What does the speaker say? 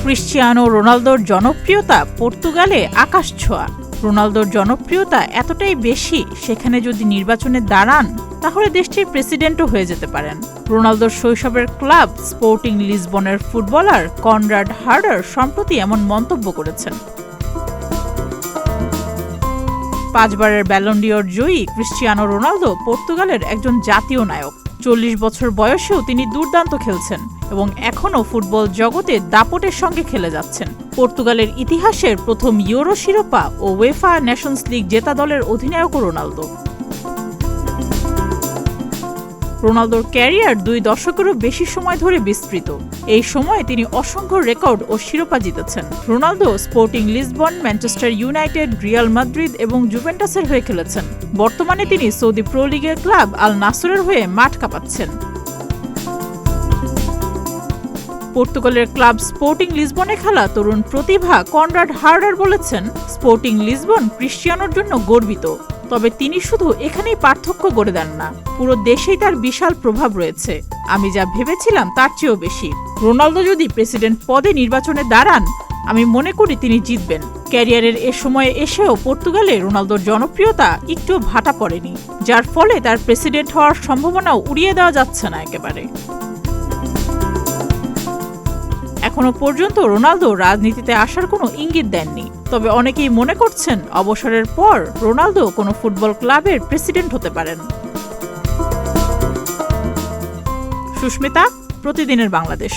Cristiano রোনালদোর জনপ্রিয়তা পর্তুগালে আকাশছোঁয়া। রোনালদোর জনপ্রিয়তা এতটাই বেশি, সেখানে যদি নির্বাচনে দাঁড়ান তাহলে দেশটির প্রেসিডেন্টও হয়ে যেতে পারেন। রোনালদোর শৈশবের ক্লাব স্পোর্টিং লিসবনের ফুটবলার কনরাড হার্ডার সম্প্রতি এমন মন্তব্য করেছেন। 5 বারের ব্যালন ডি'অর জয়ী ক্রিশ্চিয়ানো রোনালদো পর্তুগালের একজন জাতীয় নায়ক। 40 বছর বয়সেও তিনি দুর্দান্ত খেলছেন এবং এখনও ফুটবল জগতে দাপটের সঙ্গে খেলে যাচ্ছেন। পর্তুগালের ইতিহাসের প্রথম ইউরো শিরোপা ও উয়েফা নেশনস লিগ জেতা দলের অধিনায়কও রোনালদো। রোনালদোর ক্যারিয়ার 2 দশকেরও বেশি সময় ধরে বিস্তৃত। এই সময়ে তিনি অসংখ্য রেকর্ড ও শিরোপা জিতেছেন। Ronaldo sporting Lisbon, Manchester United, Real Madrid এবং জুভেন্টাসের হয়ে খেলেছেন। বর্তমানে তিনি সৌদি প্রো লিগের ক্লাব আল নাসরের হয়ে মাঠ কাঁপাচ্ছেন। পর্তুগালের ক্লাব স্পোর্টিং লিসবনে খেলা তরুণ প্রতিভা কনরাড হার্ডার বলেছেন, স্পোর্টিং লিসবন ক্রিশ্চিয়ানোর জন্য গর্বিত। তবে তিনি শুধু এখানেই পার্থক্য গড়ে দেন না, পুরো দেশেই তার বিশাল প্রভাব রয়েছে। আমি যা ভেবেছিলাম তার চেয়েও বেশি। রোনালদো যদি প্রেসিডেন্ট পদে নির্বাচনে দাঁড়ান, আমি মনে করি তিনি জিতবেন। ক্যারিয়ারের এ সময়ে এসেও পর্তুগালে রোনালদোর জনপ্রিয়তা একটুও ভাটা পড়েনি, যার ফলে তার প্রেসিডেন্ট হওয়ার সম্ভাবনাও উড়িয়ে দেওয়া যাচ্ছে না একেবারে। এখনো পর্যন্ত রোনালদো রাজনীতিতে আসার কোনো ইঙ্গিত দেননি, তবে অনেকেই মনে করছেন অবসরের পর রোনালদো কোনো ফুটবল ক্লাবের প্রেসিডেন্ট হতে পারেন। সুস্মিতা, প্রতিদিনের বাংলাদেশ।